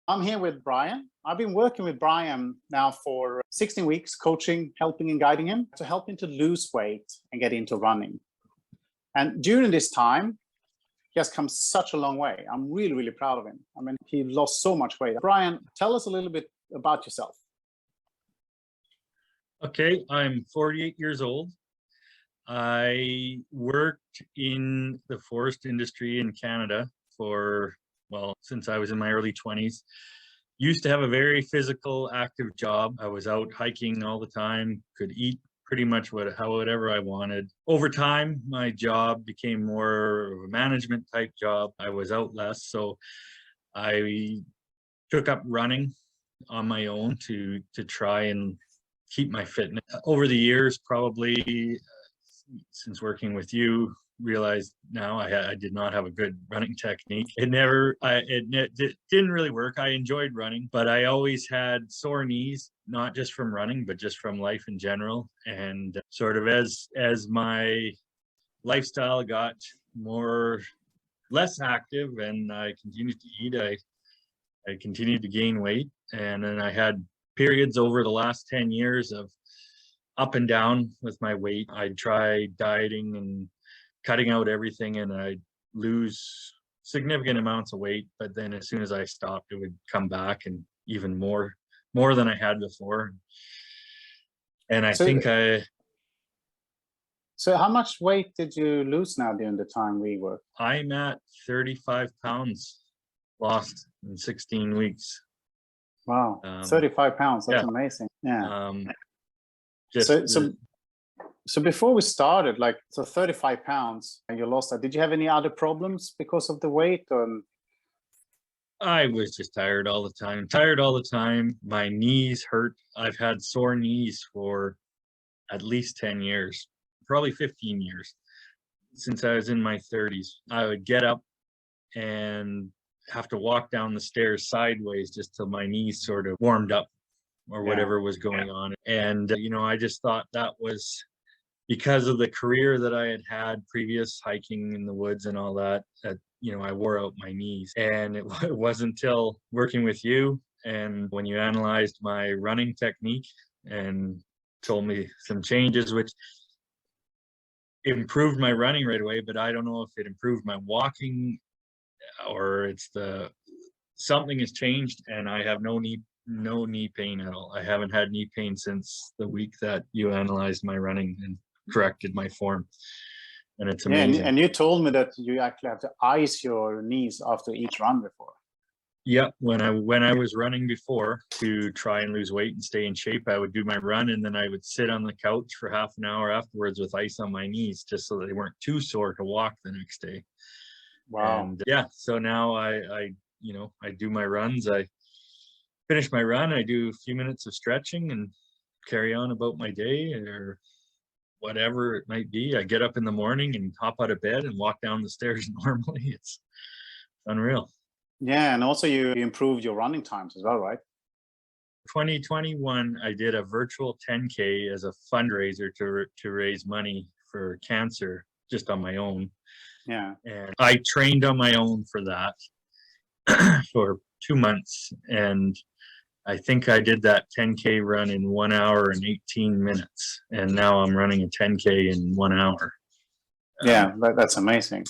I'm here with Brian. I've been working with Brian now for 16 weeks, coaching, helping and guiding him to lose weight and get into running. And during this time, he has come such a long way. I'm really, really proud of him. I mean, he lost so much weight. Brian, tell us a little bit about yourself. Okay, I'm 48 years old. I worked in the forest industry in Canada since I was in my early 20s. Used to have a very physical, active job. I was out hiking all the time, could eat pretty much whatever I wanted. Over time, my job became more of a management type job. I was out less, so I took up running on my own to try and keep my fitness. Over the years, probably since working with you, realized now I did not have a good running technique. It didn't really work. I enjoyed running, but I always had sore knees, not just from running, but just from life in general. And sort of as my lifestyle got less active and I continued to eat, I continued to gain weight. And then I had periods over the last 10 years of up and down with my weight. I'd try dieting and cutting out everything, and I'd lose significant amounts of weight. But then as soon as I stopped, it would come back, and even more than I had before. And So how much weight did you lose now during the time we worked? I'm at 35 pounds lost in 16 weeks. Wow, 35 pounds. That's amazing. Yeah. So before we started, 35 pounds and you lost that. Did you have any other problems because of the weight? I was just tired all the time. My knees hurt. I've had sore knees for at least 10 years, probably 15 years, since I was in my 30s. I would get up and have to walk down the stairs sideways just till my knees sort of warmed up or whatever was going on. And, I just thought that was because of the career that I had previous, hiking in the woods and all that, I wore out my knees. And it wasn't until working with you and when you analyzed my running technique and told me some changes, which improved my running right away, but I don't know if it improved my walking or something has changed, and I have no knee pain at all. I haven't had knee pain since the week that you analyzed my running and corrected my form, and it's amazing. And you told me that you actually have to ice your knees after each run before. Yeah, when I was running before to try and lose weight and stay in shape, I would do my run and then I would sit on the couch for half an hour afterwards with ice on my knees, just so they weren't too sore to walk the next day. Wow. And so now I do my runs. I finish my run, I do a few minutes of stretching and carry on about my day or whatever it might be. I get up in the morning and hop out of bed and walk down the stairs normally. It's unreal. Yeah, and also you improved your running times as well, right? 2021, I did a virtual 10K as a fundraiser to raise money for cancer, just on my own. Yeah. And I trained on my own for that for 2 months. And I think I did that 10K run in 1 hour and 18 minutes. And now I'm running a 10K in 1 hour. Yeah, that's amazing.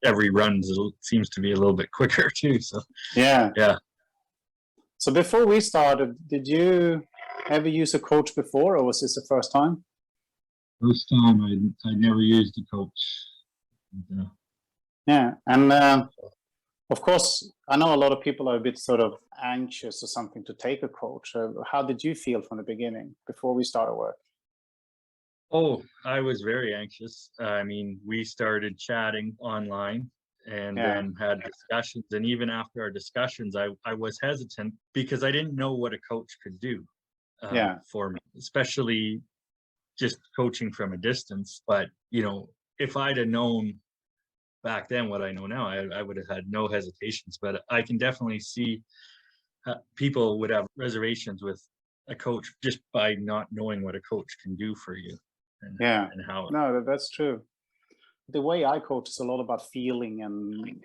Every run seems to be a little bit quicker too. So yeah. Yeah. So before we started, did you ever use a coach before, or was this the first time? First time. I never used a coach. Yeah, and of course, I know a lot of people are a bit sort of anxious or something to take a coach. How did you feel from the beginning before we started work? Oh, I was very anxious. I mean, we started chatting online and then had discussions. And even after our discussions, I was hesitant because I didn't know what a coach could do for me, especially just coaching from a distance. But, if I'd have known back then what I know now, I would have had no hesitations. But I can definitely see people would have reservations with a coach just by not knowing what a coach can do for you. And how. No, that's true. The way I coach is a lot about feeling and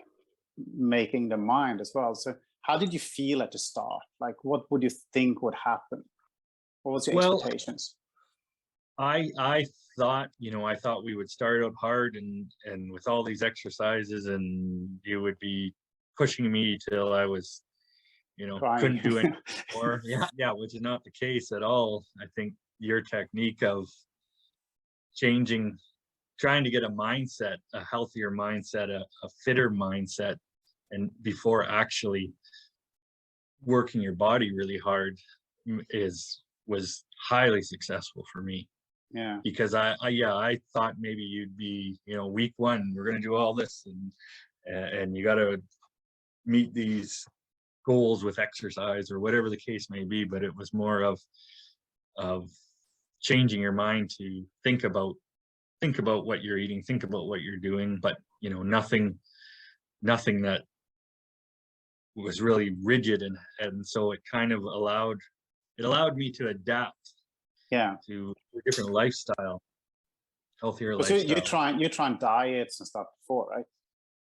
making the mind as well. So How did you feel at the start? Like, what would you think would happen? What was your Well, expectations? I thought, I thought we would start out hard and with all these exercises, and you would be pushing me till I was, Crying. couldn't do any more. Yeah, which is not the case at all. I think your technique of changing, trying to get a mindset, a healthier mindset, a fitter mindset, and before actually working your body really hard was highly successful for me. Yeah. Because I thought maybe you'd be, week one, we're going to do all this, and you got to meet these goals with exercise or whatever the case may be. But it was more of changing your mind to think about what you're eating, think about what you're doing, but nothing that was really rigid, and so it kind of allowed me to adapt to a different lifestyle, healthier So lifestyle. you're trying diets and stuff before, right?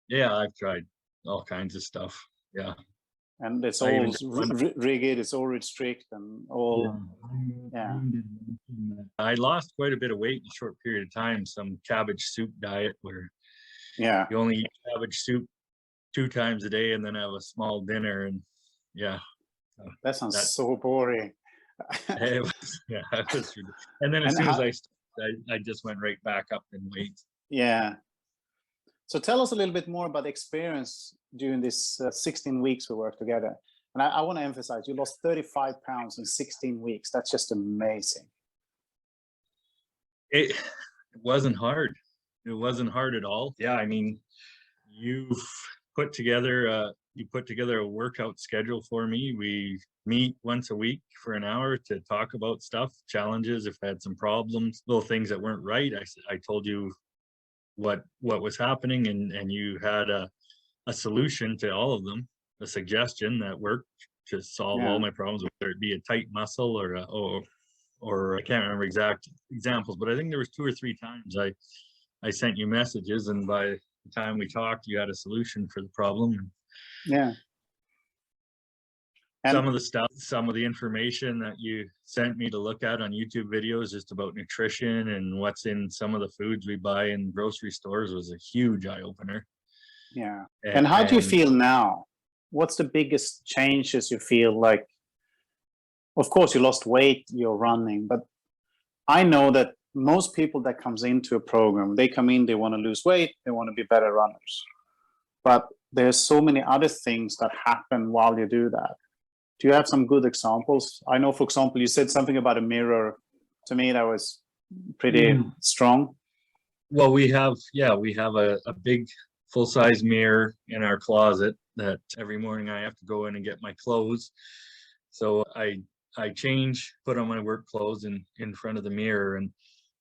Yeah, I've tried all kinds of stuff. Yeah. And it's I all even did one. rigid, it's all strict and all. Yeah. I lost quite a bit of weight in a short period of time. Some cabbage soup diet where Yeah. you only eat cabbage soup 2 times a day and then have a small dinner, and yeah. That sounds so boring. It was, yeah, it was ridiculous. And then as And soon as how, I just went right back up in weight. yeah. So tell us a little bit more about the experience during this 16 weeks we worked together. And I want to emphasize, you lost 35 pounds in 16 weeks. That's just amazing. It wasn't hard. It wasn't hard at all. Yeah, I mean, you've put together a workout schedule for me. We meet once a week for an hour to talk about stuff, challenges, if I had some problems, little things that weren't right. I told you what was happening, and you had a solution to all of them, a suggestion that worked to solve all my problems, whether it be a tight muscle or I can't remember exact examples, but I think there was 2 or 3 times I sent you messages, and by the time we talked, you had a solution for the problem. Yeah. And Some of the information that you sent me to look at on YouTube videos just about nutrition and what's in some of the foods we buy in grocery stores was a huge eye-opener. Yeah. And how do you feel now? What's the biggest changes you feel like? Of course, you lost weight, you're running, but I know that most people that comes into a program, they come in, they want to lose weight, they want to be better runners. But there's so many other things that happen while you do that. Do you have some good examples? I know, for example, you said something about a mirror. To me, that was pretty strong. Well, we have a big full-size mirror in our closet that every morning I have to go in and get my clothes. So I change, put on my work clothes in front of the mirror,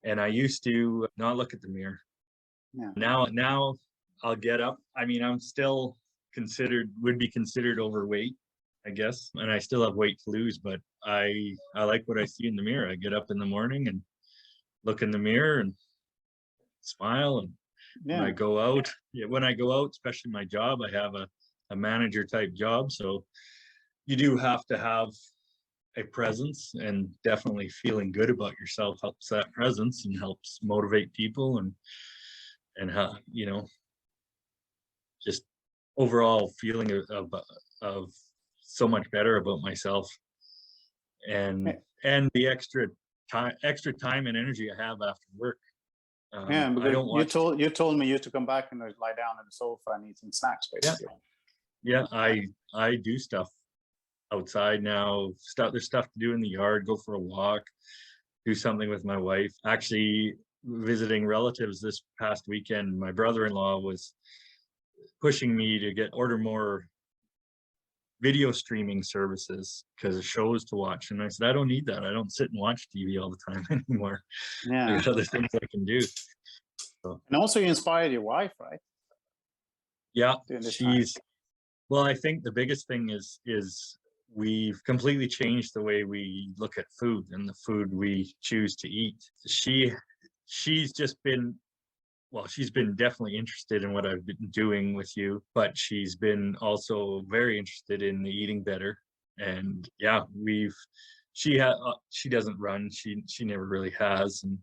and I used to not look at the mirror. Yeah. Now I'll get up. I mean, I'm still would be considered overweight, I guess, and I still have weight to lose, but I like what I see in the mirror. I get up in the morning and look in the mirror and smile, and when I go out, especially my job, I have a manager type job, so you do have to have a presence, and definitely feeling good about yourself helps that presence and helps motivate people, and how, just overall feeling of so much better about myself, and the extra time and energy I have after work. Yeah, I don't watch. you told me you to come back and lie down on the sofa and eat some snacks, basically. Yeah, I do stuff outside now. There's stuff to do in the yard. Go for a walk. Do something with my wife. Actually, visiting relatives this past weekend, my brother-in-law was pushing me to order more video streaming services because of shows to watch, and I said I don't need that. I don't sit and watch TV all the time anymore. Yeah. I got other things I can do. So. And also you inspired your wife, right? Yeah, well, I think the biggest thing is we've completely changed the way we look at food and the food we choose to eat. She's just been well, she's been definitely interested in what I've been doing with you, but she's been also very interested in eating better. And yeah, she doesn't run. She never really has, and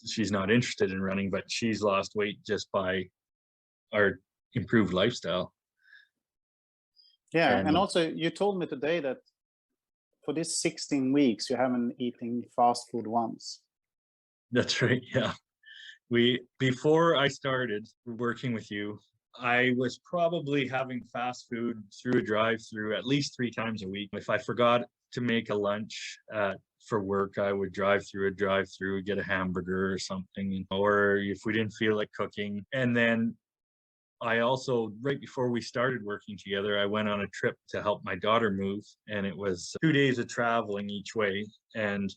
she's not interested in running, but she's lost weight just by our improved lifestyle. Yeah, and And also you told me today that for this 16 weeks you haven't eaten fast food once. that's right. Yeah. Before I started working with you, I was probably having fast food through a drive-through at least 3 times a week. If I forgot to make a lunch for work, I would drive through a drive-through, get a hamburger or something, or if we didn't feel like cooking. And then I also, right before we started working together, I went on a trip to help my daughter move, and it was 2 days of traveling each way. And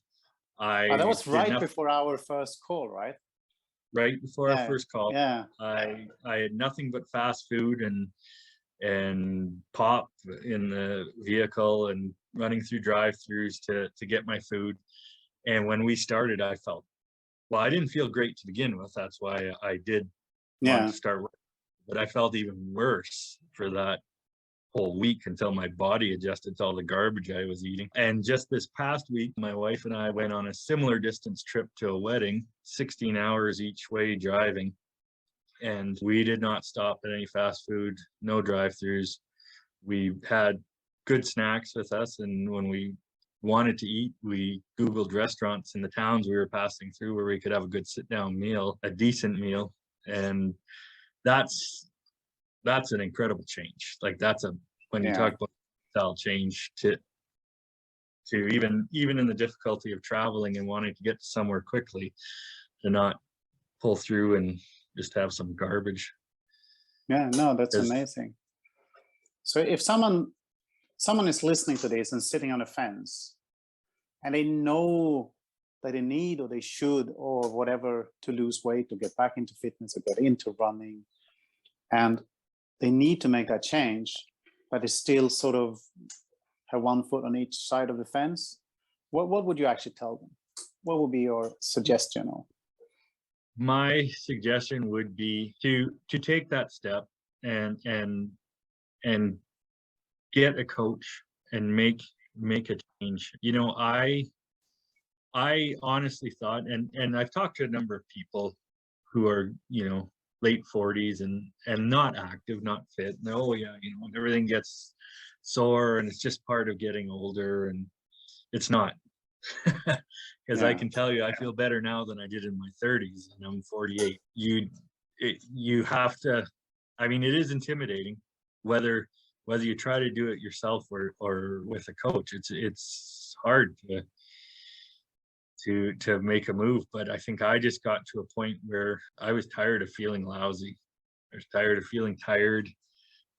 I That was did right nothing. before our first call, right? Right before our first call. Yeah. I had nothing but fast food and pop in the vehicle and running through drive-throughs to get my food. And when we started, I felt, well, I didn't feel great to begin with. That's why I did want to start working. But I felt even worse for that whole week until my body adjusted to all the garbage I was eating. And just this past week, my wife and I went on a similar distance trip to a wedding, 16 hours each way driving. And we did not stop at any fast food, no drive-throughs. We had good snacks with us. And when we wanted to eat, we Googled restaurants in the towns we were passing through where we could have a good sit-down meal, a decent meal. And that's an incredible change. Like when you talk about style change to even in the difficulty of traveling and wanting to get to somewhere quickly, to not pull through and just have some garbage. Yeah, no, that's amazing. So if someone is listening to this and sitting on a fence and they know that they need or they should or whatever to lose weight or get back into fitness or get into running, and they need to make that change, but they still sort of have one foot on each side of the fence, what would you actually tell them? What would be your suggestion? My suggestion would be to take that step and get a coach and make a change. I honestly thought, and I've talked to a number of people who are, late 40s and not active, not fit. And, oh yeah, everything gets sore and it's just part of getting older, and it's not. Because I can tell you, I feel better now than I did in my 30s, and I'm 48. You have to. I mean, it is intimidating, whether you try to do it yourself or with a coach. It's hard to make a move. But I think I just got to a point where I was tired of feeling lousy. I was tired of feeling tired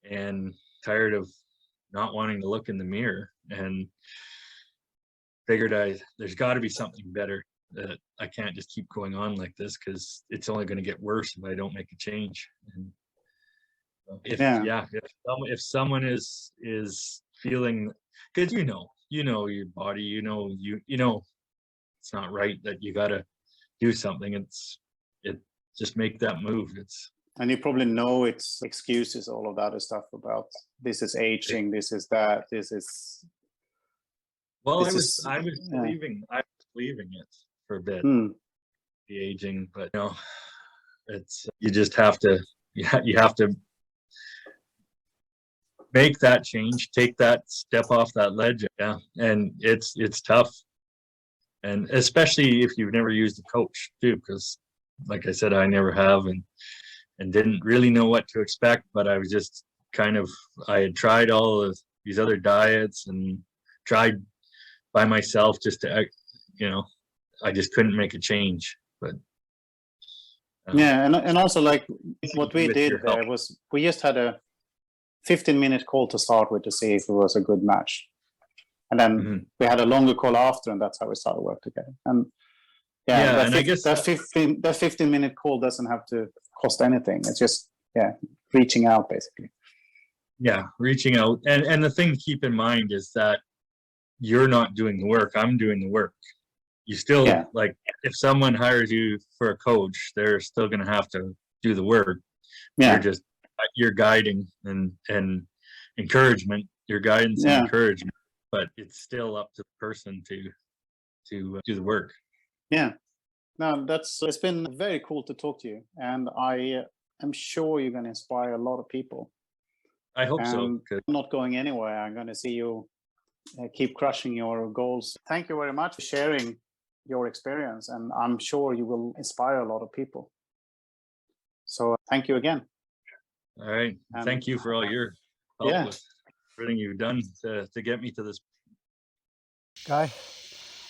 and tired of not wanting to look in the mirror, and figured there's got to be something better, that I can't just keep going on like this, because it's only going to get worse if I don't make a change. And if someone is feeling, because you know your body, you know it's not right, that you got to do something. It just make that move. And you probably know it's excuses, all of that other stuff about this is aging, this is that, this is. Well, I was believing it for a bit, the aging, but it's, you just have to, you have to make that change, take that step off that ledge. Yeah. And it's tough. And especially if you've never used a coach too, because like I said, I never have, and didn't really know what to expect, but I was just I had tried all of these other diets and tried by myself just to, I just couldn't make a change. But and also, like, what we did there was we just had a 15-minute call to start with to see if it was a good match, and then we had a longer call after, and that's how we started work together. And I guess that 15-minute call doesn't have to cost anything. It's just reaching out, basically. Reaching out, and the thing to keep in mind is that you're not doing the work, I'm doing the work. You still, like, if someone hires you for a coach, they're still going to have to do the work. Yeah. You're guiding and encouragement, your guidance and encouragement, but it's still up to the person to do the work. Yeah. No, it's been very cool to talk to you, and I am sure you're going to inspire a lot of people. I hope so. And I'm not going anywhere. I'm going to see you keep crushing your goals. Thank you very much for sharing your experience, and I'm sure you will inspire a lot of people. So thank you again. All right. Thank you for all your help with everything you've done to get me to this. Guy,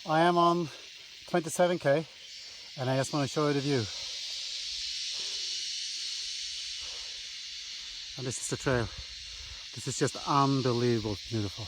I am on 27k and I just want to show you the view. And this is the trail. This is just unbelievable beautiful.